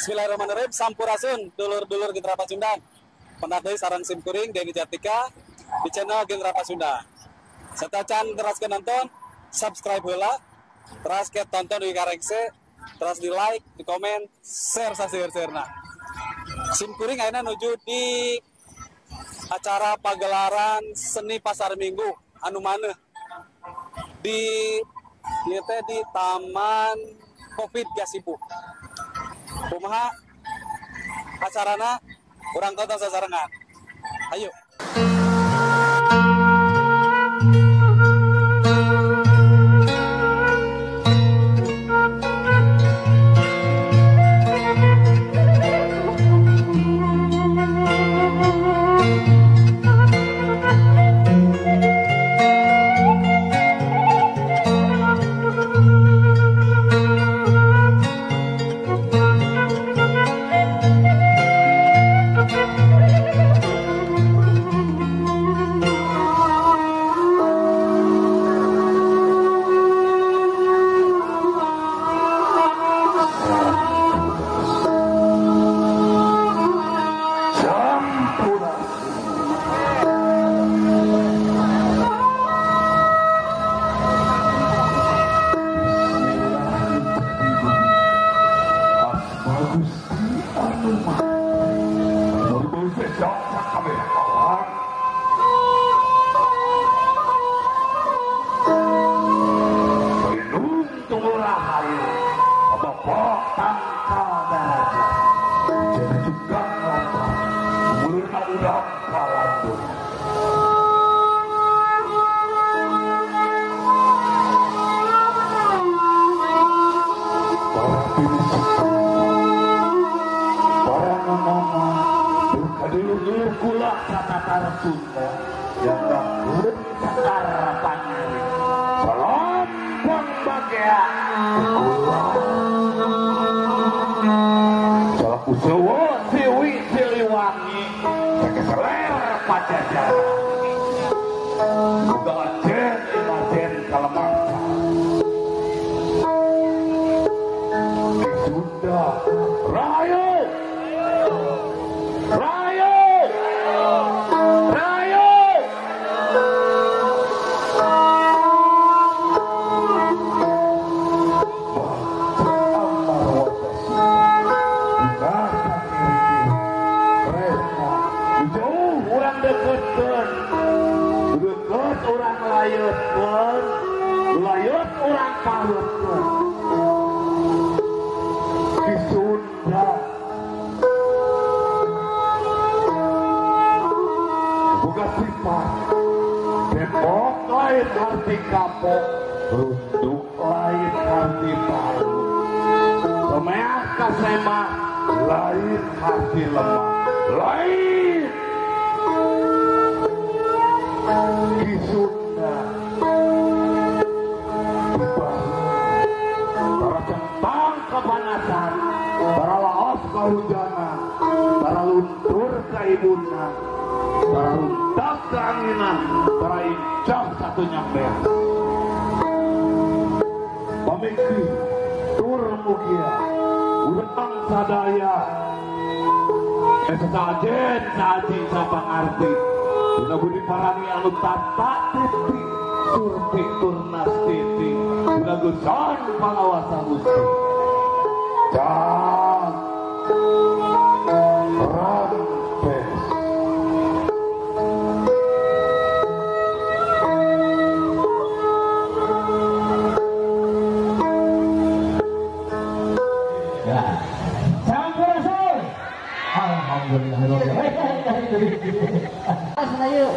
Bismillahirrahmanirrahim. Sampurasun dulur-dulur Genera Pasundan. Penadai sarang simkuring Denny Jatika di channel Genera Pasundan. Setacan terus ke nonton, subscribe heula, terus ke tonton di karengse, terus di like, di komen, share sasir-sirna. Simkuring akhirnya menuju di acara pagelaran seni pasar minggu anu maneh di Taman Covid Gasibu. Kumaha acarana urang tonton sasarengan. Ayo.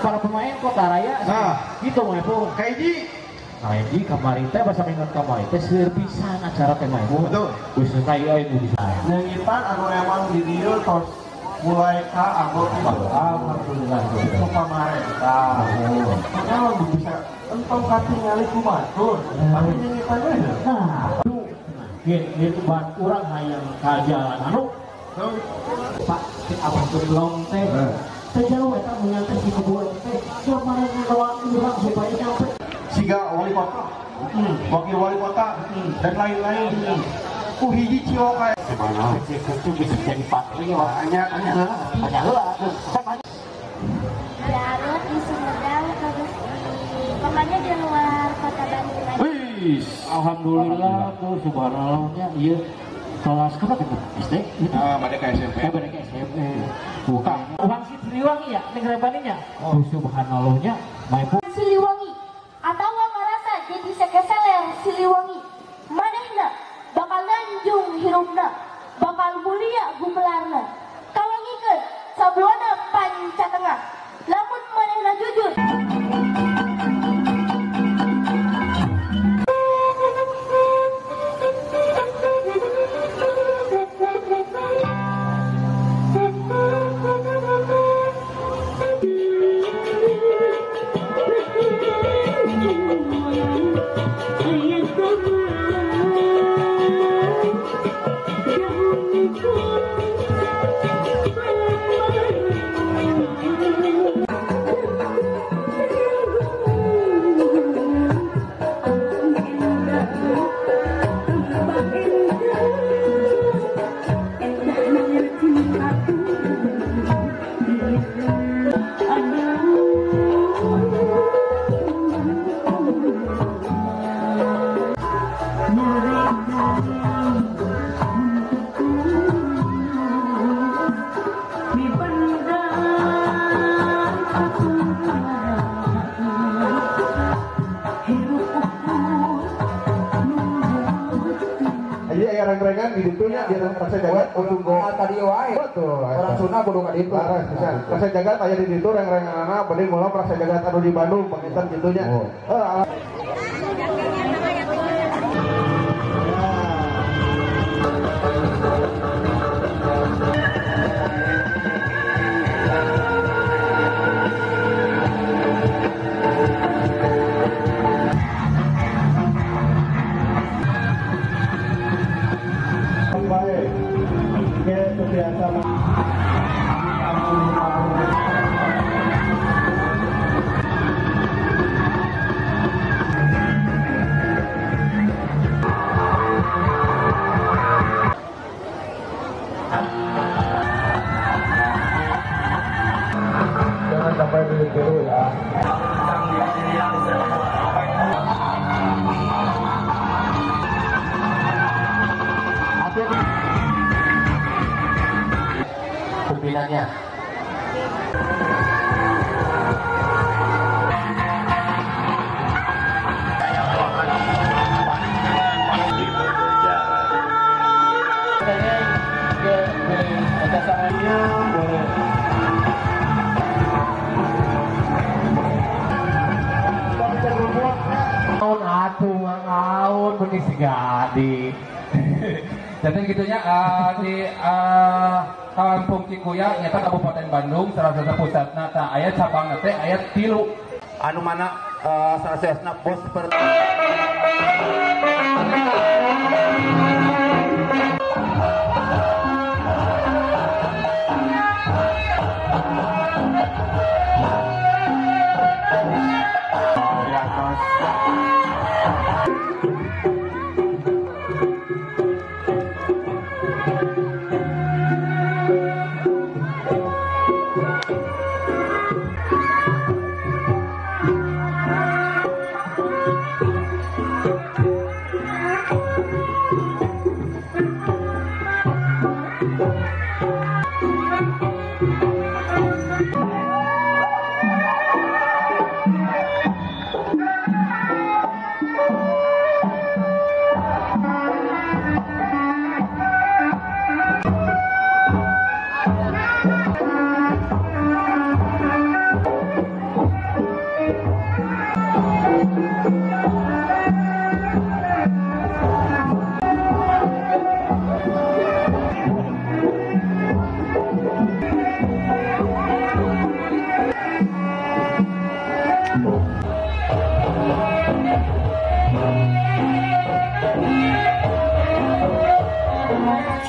Para pemain Kota Raya gitu mah itu kayak kemarin teh bahasa minat kemarin teh seueur pisan acara teh mah betul geus kayak ieu bisa nyanyitan anu emang di dieu tos mulai ka anggot alhamdulillah itu pamarentah kalau bisa entong katingali kumatur tapi nyanyitan we nah gitu ban urang hayang ka jalan anu Pak abah belum teh sejauh eta mengantar di kebun teh kemarin ngelawan urang supaya nyampe siga wali kota, wakil wali kota dan lain-lain hiji Ciloka. Mana itu bisa jadi patri Tanya heula. Garut di Sumedang terus pokoknya di luar kota Bandung aja. Wih, alhamdulillah tuh subhanallahnya iya. Kelas berapa itu? SD? Gitu. Merdeka SMP. Merdeka SMP. Bukan. Uang si Siliwangi ya, ngerebaninya. Oh, subhanallahnya. Maipu. Siliwangi atau ngerasa jadi sekeseler Siliwangi. Manehna bakal lanjung hirupna, bakal mulia gumelarna. Kawangikeun sabuana panca tengah. Lamun manehna jujur. Reng-rengan di ditunya di rasa jagat untuk go tadi wae. Betul. Orang Sunda kudu ka ditu. Rasa jagat aya di ditu reng-renganana penting mula rasa jagat anu di Bandung pangitan kitunya. Jangan sampai dulu ya. Pimpinannya. Tahun benih sigadi. Jadi gitunya di Kampung Cikuya nyata Kabupaten Bandung salah satu pusatna tah aya cabang teh aya 3 anu mana sanesna bos seperti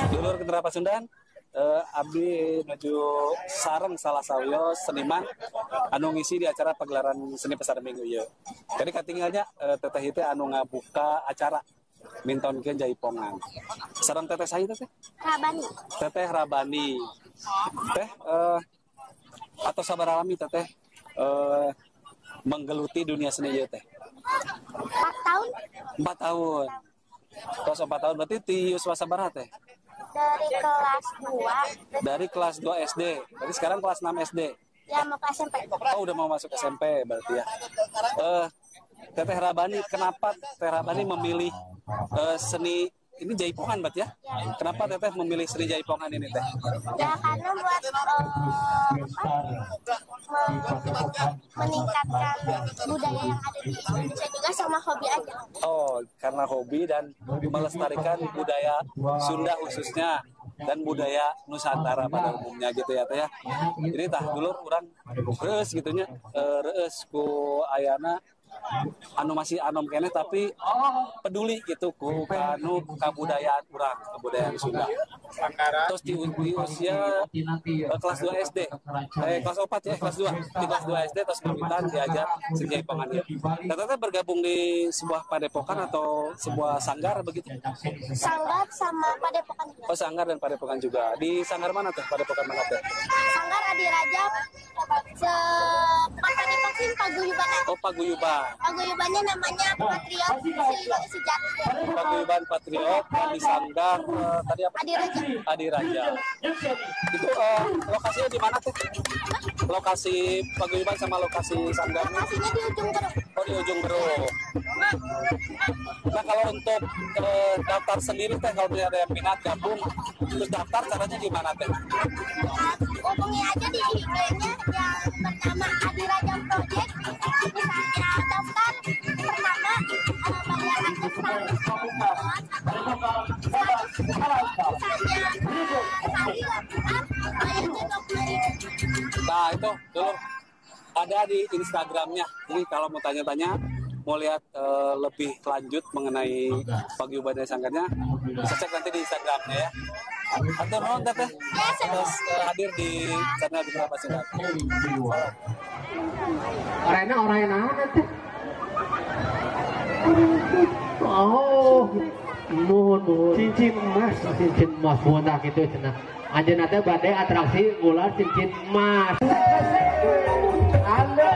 Dulur Genera Pasundan, abdi menuju sareng salah sawios seniman anu ngisi di acara pagelaran seni pasar minggu ieu. Jadi katinggalnya teteh itu anu ngabuka acara mintonkeun jaipongan. Sareng teteh saya teteh? Rabani. Teteh Rabani. Teh atau sabar alami teteh menggeluti dunia seni ieu teh? 4 tahun 4 tahun. Tos 4 tahun berarti ti yuswa sabaraha teh? dari kelas 2. Dari kelas 2 SD. Berarti sekarang kelas 6 SD. Ya mau ke SMP. Oh, udah mau masuk SMP berarti ya. Teteh Rabani, kenapa Teteh Rabani memilih seni ini jaipongan berarti ya? Kenapa Teteh memilih seni jaipongan ini teh? Ya karena buat meningkatkan budaya yang ada di Indonesia juga sama hobi aja. Oh, karena hobi dan melestarikan budaya Sunda khususnya dan budaya Nusantara pada umumnya gitu ya teh ya. Ini tah dulur urang reus gitunya reus ku ayana anu masih anom keneh tapi peduli gitu ku kanu kabudayaan urang, kebudayaan Sunda. Terus di usia kelas 2 SD, kelas 4 ya, kelas 2. Di kelas 2 SD terus pamitan diajar seni jaipongan ya. Teteh bergabung di sebuah padepokan atau sebuah sanggar begitu? Sanggar sama padepokan juga. Oh, sanggar dan padepokan juga. Di sanggar mana tuh? Padepokan mana tuh? Sanggar Adi Rajab padepokan Paguyuban. Oh, Paguyuban. Paguyubannya namanya Patriot Sejati. Paguyuban Patriot di sanggar tadi apa? Adi Rajab. Adi Raja. Itu lokasinya di mana tuh? Lokasi Paguyuban sama lokasi sanggarnya? Lokasinya di ujung Beruk. Oh, di ujung Beruk. Nah, kalau untuk daftar sendiri teh, kalau ada yang minat gabung, terus daftar caranya gimana teh? Hubungi aja di IG-nya yang bernama Adi Rajab Project. Misalnya daftar pertama bayar aja 100. Nah, itu dulu ada di Instagramnya. Jadi kalau mau tanya-tanya, mau lihat lebih lanjut mengenai Paguyuban dan sanggarnya, bisa cek nanti di Instagramnya ya. Atau mau teteh terus hadir di channel Genera Pasundan. Orang nanti. Oh, nuhun cincin emas budak itu cenah. Anjeunna teh bade atraksi ular cincin emas. Ale.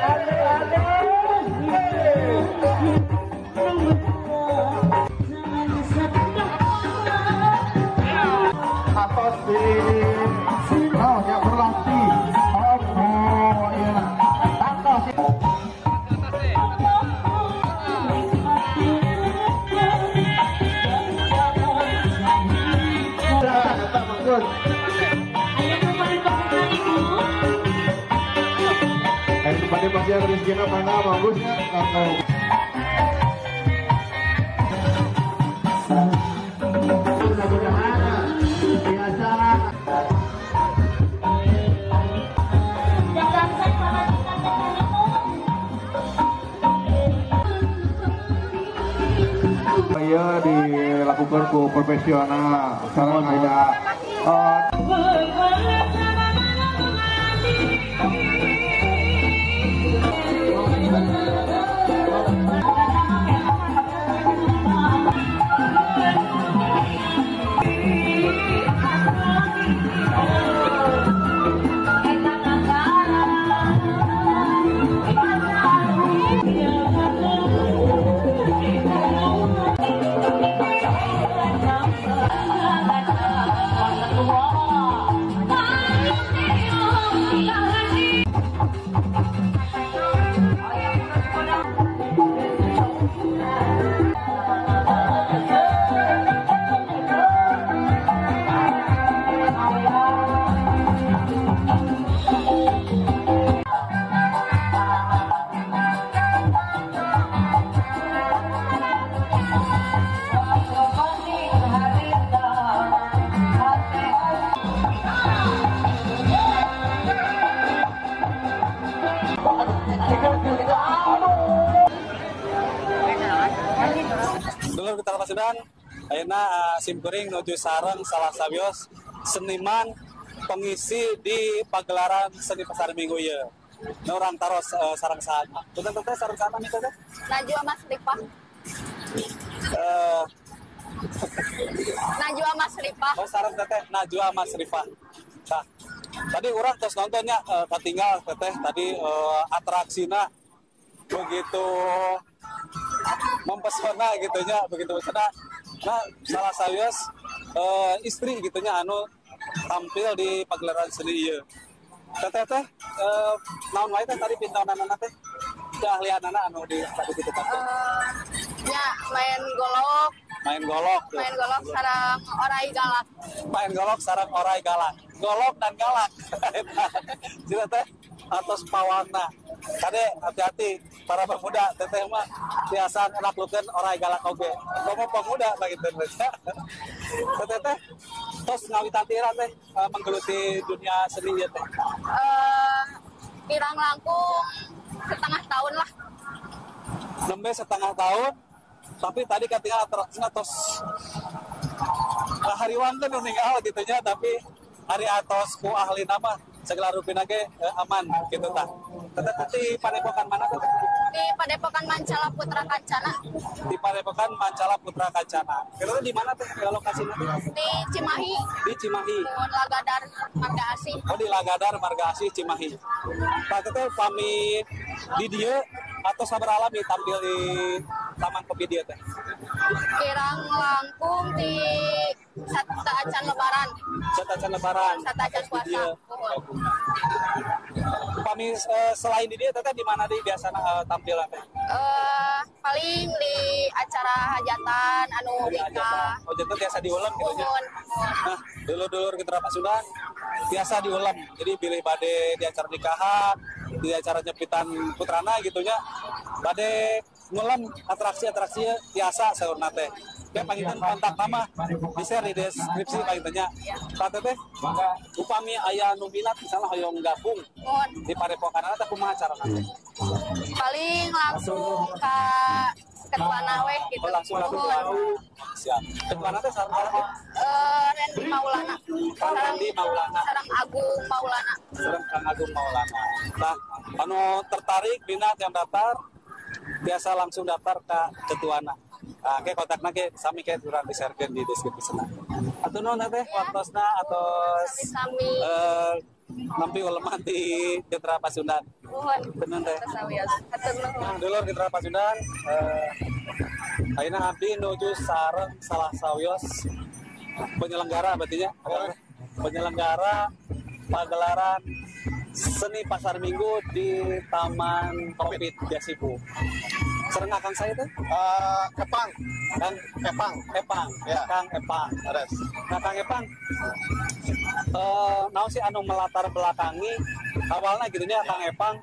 Atas di yang berlatih. Oh, iya. Atas pada bagian rezekinya mana bagusnya kalau mudah-mudahan biasa saya dilakukan ke profesional sekarang ada Dulur Genera Pasundan, ayeuna simkuring nuju sareng salah sabios seniman pengisi di pagelaran seni pasar minggu ieu. Nu urang taros sareng sana. Punten teh sareng sana nih teh? Najwa Mas Rifah. Masrifah. Oh sarang teteh Najwa Masrifah. Nah, tadi orang terus nontonnya ketinggal teteh tadi atraksina begitu mempesona gitunya, begitu pesona. Nah, salah sawios istri gitunya anu tampil di pagelaran seni ieu. Teteh naon wae teh tadi pintaunanana teh? Keahlianana anu di tadi kitu teh. Ya main golok Main golok tuh. sareng orai galak. Main golok sareng orai galak. Golok dan galak. Jadi teh atos pawangna. Kade hati-hati para pemuda teteh mah biasa ngelaklukeun orai galak oge. Komo pemuda begitu teh. Teteh tos ngawitan tira teh menggeluti dunia seni ieu teh. Pirang langkung setengah tahun lah. Nembe setengah tahun tapi tadi ketinggalan atraksinya tos hariwan kan meninggal gitunya tapi hari atos ku ahli nama segala rupina ge aman gitu tah. Teteh padepokan mana teh? Di Padepokan Mancala Putra Kancana Di Padepokan Mancala Putra Kancana. Kira di mana teh lokasinya teh? di Cimahi. Di Cimahi. Mun Lagadar Marga Asih. Oh di Lagadar Marga Asih Cimahi. Pak teteh pamit di dieu atau sabar alami tampil di Taman Kopi dia teh? Kirang langkung di Sata Acan Lebaran. Satacan lebaran. Sata Acan Di puasa. dieu. Pami selain di dia teteh di mana di biasana tampil teh? Paling di acara hajatan anu nikah. Oh jadi biasa diulang gitu nya. Mohon. Nah, dulur-dulur kita Pasundan biasa diulam. Jadi pilih bade di acara nikahan, di acara nyepitan putrana gitunya. Bade ngulam atraksi-atraksi biasa saurna teh. Kayak pangitan kontak nama di share di deskripsi pangitannya. Pak teh upami aya nu minat misalnya hoyong gabung Mohon. di Padepokan eta kumaha carana teh? Paling langsung ke ketua nawe gitu. Oh, langsung aku Mohon. tahu. Siap. Ketua teh sareng Randy Maulana. Randy Maulana. Sareng Agung Maulana. Sareng Kang Agung Maulana. Nah, anu tertarik minat yang daftar biasa langsung daftar ke ketuana. Nah, kayak kontakna ke sami kayak urang di-sharekeun di deskripsi. Atuh nuhun teh waktosna atos Sami. nampi uleman di Gentra Pasundan. Mohon. Bener teh. Tasawios. Hatur nuhun. Nah, dulur Gentra Pasundan ayeuna abdi nuju sareng salah sawios penyelenggara berarti nya. Penyelenggara pagelaran seni pasar minggu di Taman Kopi Jasibu. Sereng akang saya tuh? Epang. Epang. Ya. Kang Epang. Ares. Nah, Kang Epang, naon sih anu melatar belakangi awalnya gitu nya Kang Epang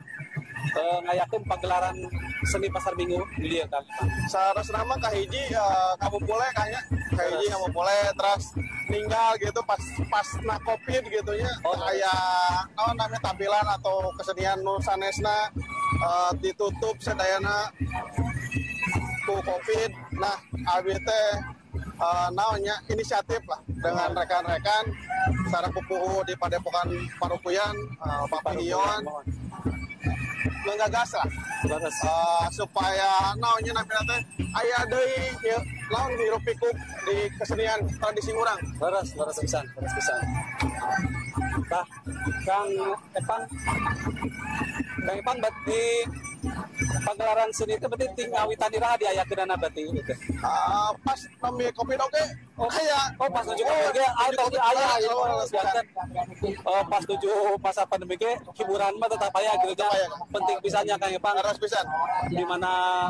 ngayakeun pagelaran seni pasar minggu di dia Kang Epang. Saresna mah kahiji kamu boleh kayaknya kahiji kamu boleh terus tinggal gitu pas na Covid gitu nya kayak namanya tampilan atau kesenian nu sanesna ditutup sedayana ku Covid. Nah, abi teh naonnya inisiatif lah dengan rekan-rekan sareng pupuhu di Padepokan Parupuyan Pak Pion menggagas lah supaya naonnya nabi teh aya deui lawan hirup pikuk di kesenian tradisi urang. Leres pisan. Nah, Kang Epang berarti pagelaran seni itu berarti tinggal witanira diayakeunana berarti gitu. Pas kami Covid oke aya Pas tujuh pandemi tadi ayah pas tujuh masa pandemi hiburan mah tetap ayah gitu ya. Penting pisannya Kang Epang. harus pisan Di mana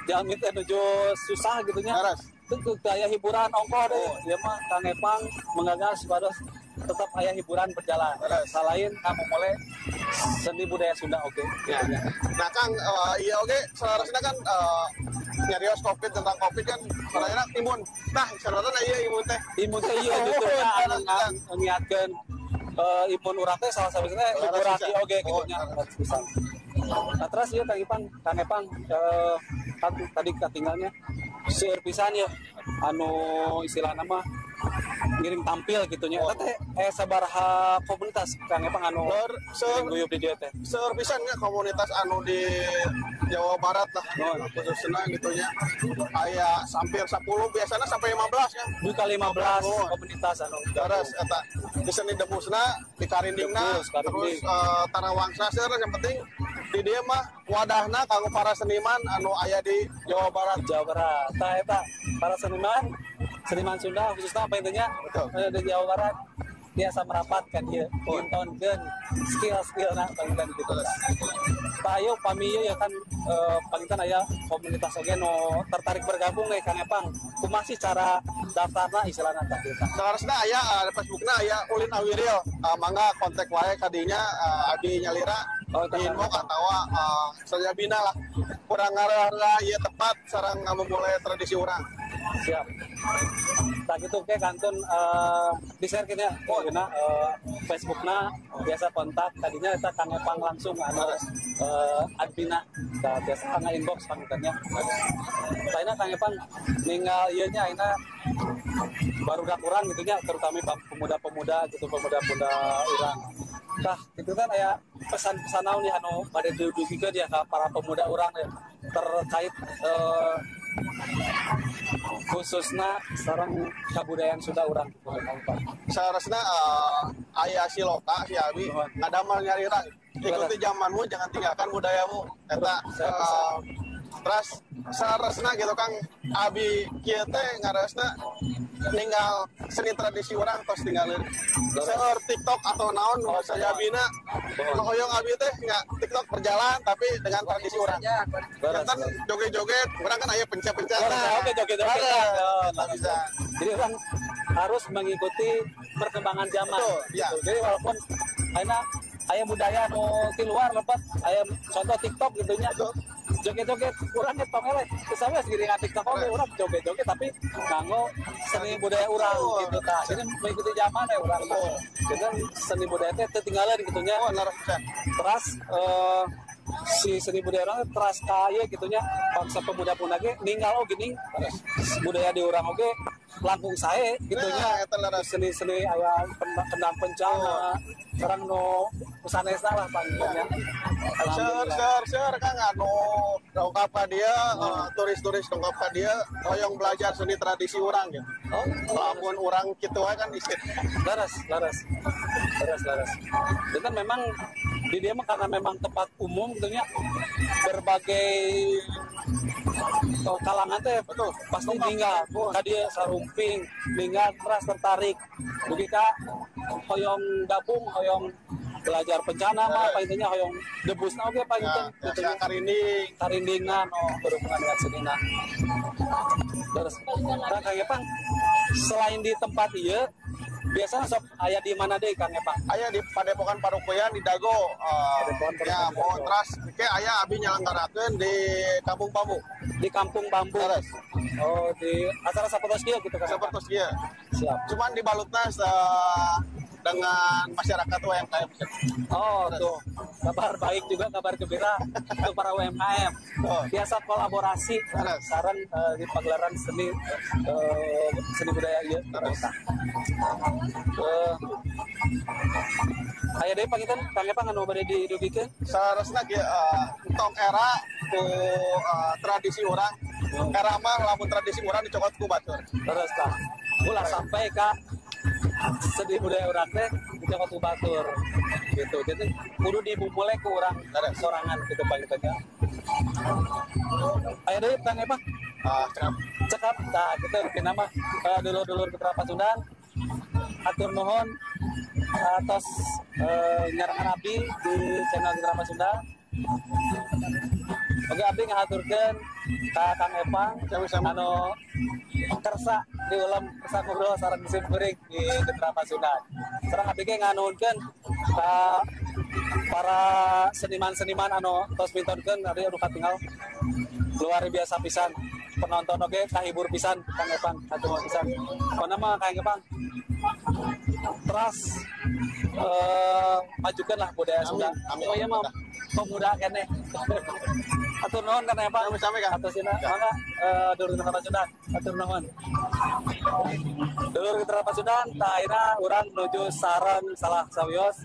jalan itu menuju susah gitu nya. Tentu daya hiburan ongkoh deh. Dia mah Kang Epang menggagas pada tetap aya hiburan berjalan. Selain kamu mulai seni budaya Sunda oke. Ya. Nah Kang, iya oke, seharusnya kan nyarios Covid tentang Covid kan sebenarnya imun. Nah, seharusnya iya imun teh. Imun teh iya gitu ya anu niatkeun imun urang teh salah satunya hiburan ieu oge gitu nya. Nah, terus ieu Kang Epang kan tadi ketinggalnya seueur pisan ya anu istilahna mah ngiring tampil gitunya. Eta teh sabaraha komunitas Kang Epang anu guyup di dieu teh. Seur pisan nya komunitas anu di Jawa Barat lah. Khususna gitunya. Aya hampir 10 biasanya sampai 15 kan. Buka 15 komunitas anu terus eta di seni debusna di karindingna terus tarawangsa seur yang penting di dieu mah wadahna kanggo para seniman anu aya di Jawa Barat. Tah eta para seniman Sunda khususnya apa intinya di Jawa Barat biasa merapatkan dia nontonkeun skill na pangitan gitu. Tah ayo pamieu ya kan pangitan aya komunitas oge nu tertarik bergabung we Kang Epang. Kumaha sih cara daftarna istilahna tah kita. Sakarosna aya di Facebookna aya Ulin Awiril. Mangga kontak wae ka dinya abi nyalira di inbox atawa sajabina lah. Kurang ngarah ieu tepat sareng memulai tradisi urang. Siap. Tak gitu ke kantun di-share kita Facebookna biasa kontak tadinya kita Kang Epang langsung anu admina biasa Kang inbox pangitanya. Lainnya Kang Epang ninggal ieu nya ayeuna baru dak urang gitu nya terutama pemuda-pemuda gitu pemuda-pemuda urang. Tah itu kan aya pesan-pesan naon ya anu bade dudukikeun dia ka para pemuda urang terkait khususnya sareng kabudayaan Sunda urang saresna aya siloka si abi ngadamal nyarira ikuti zamanmu jangan tinggalkan budayamu eta terus saresna gitu Kang abi kieu teh ngaresna ninggal seni tradisi urang tos tinggalin seueur TikTok atau naon sajabina hoyong abi teh nggak TikTok berjalan tapi dengan tradisi urang kan joget-joget urang kan aya pencet-pencet joget-joget bisa jadi orang harus mengikuti perkembangan zaman gitu. Jadi walaupun aya budaya nu di luar lepas aya contoh TikTok gitu nya joget-joget urang ge tong eleh kesana segini TikTok oge urang joget-joget tapi nganggo seni budaya urang gitu tah. Jadi mengikuti zaman ya urang tah. Jadi seni budaya teh ketinggalan gitu nya. Terus si seni budaya orang teras kaya gitunya bangsa pemuda-pemuda ge ninggal oge gini budaya di urang oge langkung sae gitunya seni-seni aya kendang pencana sareng nu sanesna lah panggilnya. Seur Kang anu dongkap ka dia turis-turis dongkap ka dia hoyong belajar seni tradisi urang gitu. Lamun urang kitu kan isit. Laras. Dan memang di dia mah karena memang tempat umum gitu nya berbagai kalangan teh betul pasti ninggal ka dia sarumping ninggal keras tertarik dugi ka hoyong gabung hoyong belajar bencana mah apa intinya hoyong debusna oge apa gitu karindingan berhubungan dengan senina. Terus Kang Epang selain di tempat ieu biasanya sok aya di mana deh Kang Epang? Aya di Padepokan Parukoyan di Dago. Ya, terus ke aya abi nyelenggarakeun di Kampung Bambu. Di Kampung Bambu. Terus. Oh, di acara sapertos kieu gitu kan. Sapertos kieu. Siap. Cuman dibalutna dengan masyarakat UMKM. Oh, tuh. Kabar baik juga, kabar gembira untuk para UMKM. Biasa kolaborasi sareng di pagelaran seni budaya ieu. Aya deui pangitan Kang Epang anu bade didugikeun saresna kieu tong era ku tradisi urang era mah lamun tradisi urang dicokot ku batur terus tah ulah sampai ka seni budaya urang teh dicokot ku batur gitu. Jadi kudu dibumulai ku urang sorangan gitu pangitannya. Aya deui Kang Epang cekap tah gitu pina mah dulur-dulur Putra Pasundan atur nuhun atas nyarangan abdi di channel Putra Pasundan. Oke abdi ngahaturkeun ka Kang Epang anu kersa diulam kersa ngobrol sareng sim kuring di Putra Pasundan. Sareng abdi ge nganuhunkeun ka para seniman-seniman anu tos pintonkeun ari anu katinggal luar biasa pisan. Penonton oge kahibur pisan Kang Epang hatur pisan. Pokona mah Kang Epang terus majukanlah budaya Sunda. Pokoknya mah pemuda keneh. Atur nuhun Kang Epang. Sami-sami Kang. Atur sina mangga dulur Putra Pasundan. Atur nuhun. Dulur Mitra Pasundan, akhirnya orang menuju sarang salah sawios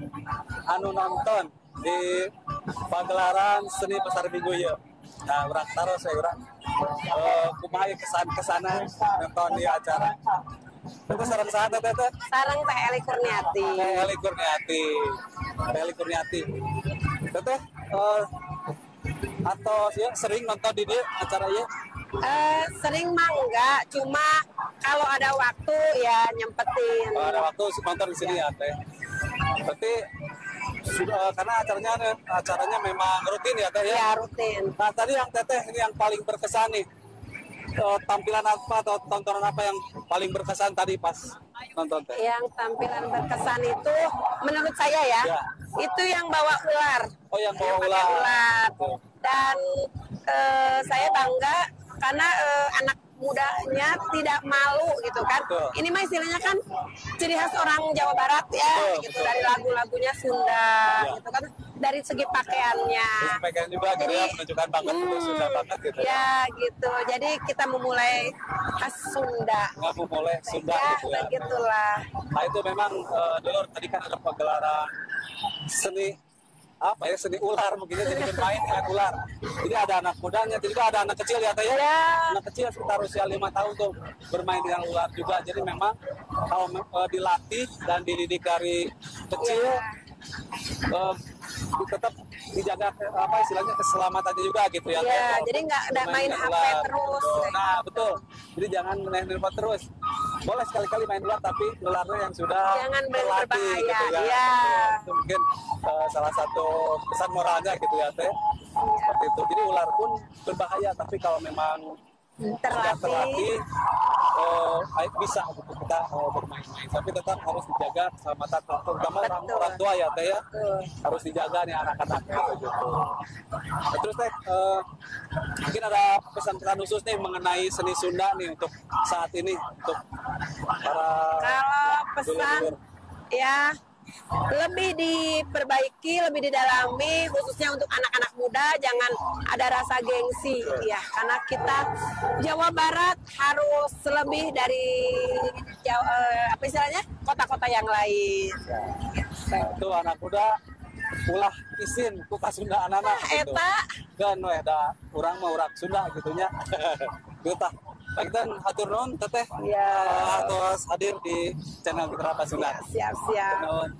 anu nonton di pagelaran seni pasar minggu ya. Nah, orang taruh saya orang kumaha kesana nonton di acara. Itu sarang saat itu? Sarang Teh Eli Kurniati. Teh Eli Kurniati. Itu atau ya, sering nonton di dia acara ya? Sering mah enggak, cuma kalau ada waktu ya nyempetin. Kalau ada waktu nonton di sini ya Teh. Berarti karena acaranya memang rutin ya Teh ya? Ya rutin. Nah tadi yang Teteh ini yang paling berkesan nih, tampilan apa atau tontonan apa yang paling berkesan tadi pas nonton Teh? Yang tampilan berkesan itu menurut saya ya, itu yang bawa ular. Oh yang bawa pakai ular. ular. Betul. Dan saya bangga karena anak mudanya tidak malu gitu kan. Betul. Ini mah istilahnya kan ciri khas orang Jawa Barat ya, Betul, gitu. betul. Dari lagu-lagunya Sunda gitu kan. Dari segi pakaiannya. Terus pakaian juga gitu ya, menunjukkan banget itu sudah banget gitu ya. Ya gitu. Jadi kita memulai khas Sunda. Nggak mau mulai Sunda Ya, gitu ya. begitulah. Nah itu memang Dulur tadi kan ada pagelaran seni apa ya, seni ular mungkin jadi bermain dengan ular. Jadi ada anak mudanya, jadi juga ada anak kecil ya Teh ya. Ya. Anak kecil sekitar usia 5 tahun tuh bermain dengan ular juga. Jadi memang kalau dilatih dan dididik dari kecil tetap dijaga apa istilahnya keselamatannya juga gitu ya. Ya, Teh. jadi nggak ada main dengan HP ular. terus. Betul. Nah betul. Jadi jangan main handphone terus. Boleh sekali-kali main ular tapi ularnya yang sudah Jangan terlatih, berbahaya, gitu ya. ya. Itu mungkin salah satu pesan moralnya gitu ya Teh. Seperti itu. Jadi ular pun berbahaya tapi kalau memang sudah terlatih bisa gitu kita bermain-main tapi tetap harus dijaga keselamatan terutama orang tua ya Teh ya. Harus dijaga nih anak-anaknya gitu. Nah, terus Teh mungkin ada pesan-pesan khusus nih mengenai seni Sunda nih untuk saat ini untuk para Kalau pesan dulur-dulur. ya lebih diperbaiki, lebih didalami khususnya untuk anak-anak muda, jangan ada rasa gengsi ya, karena kita Jawa Barat harus lebih dari apa istilahnya kota-kota yang lain. Itu anak muda ulah isin ku ka Sunda anak-anak gitu. Eta Dan weh da urang mah urang Sunda gitunya. Gitu tah. Baik dan hatur nuhun Teteh. Ya. Atas hadir di channel Mitra Pasundan. siap-siap. Nuhun.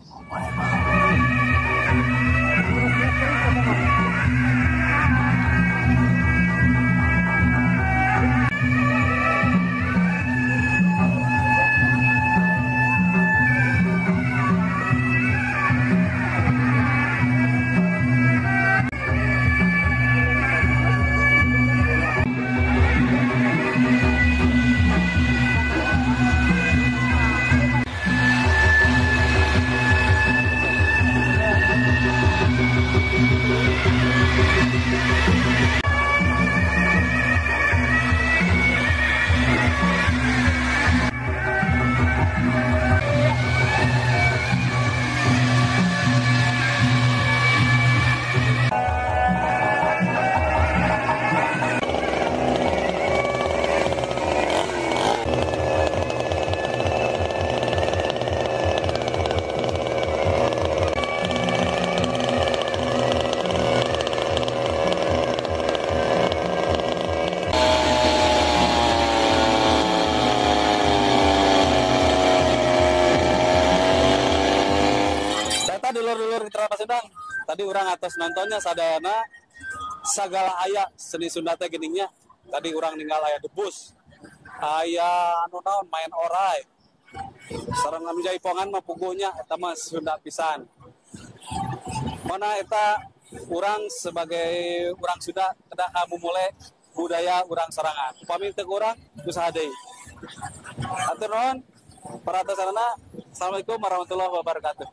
Dulur-dulur Mitra Pasundan, tadi orang atas nontonnya sadayana sagala aya seni Sunda teh geningnya. Tadi orang ninggal aya debus, aya anu naon main orai, sareng anu jaipongan mah puguhnya eta mah Sunda pisan. Mana eta orang sebagai orang Sunda kedah mulai budaya orang sorangan. Upami teu urang usaha deui. Atur nuhun para tasarana. Assalamualaikum warahmatullahi wabarakatuh.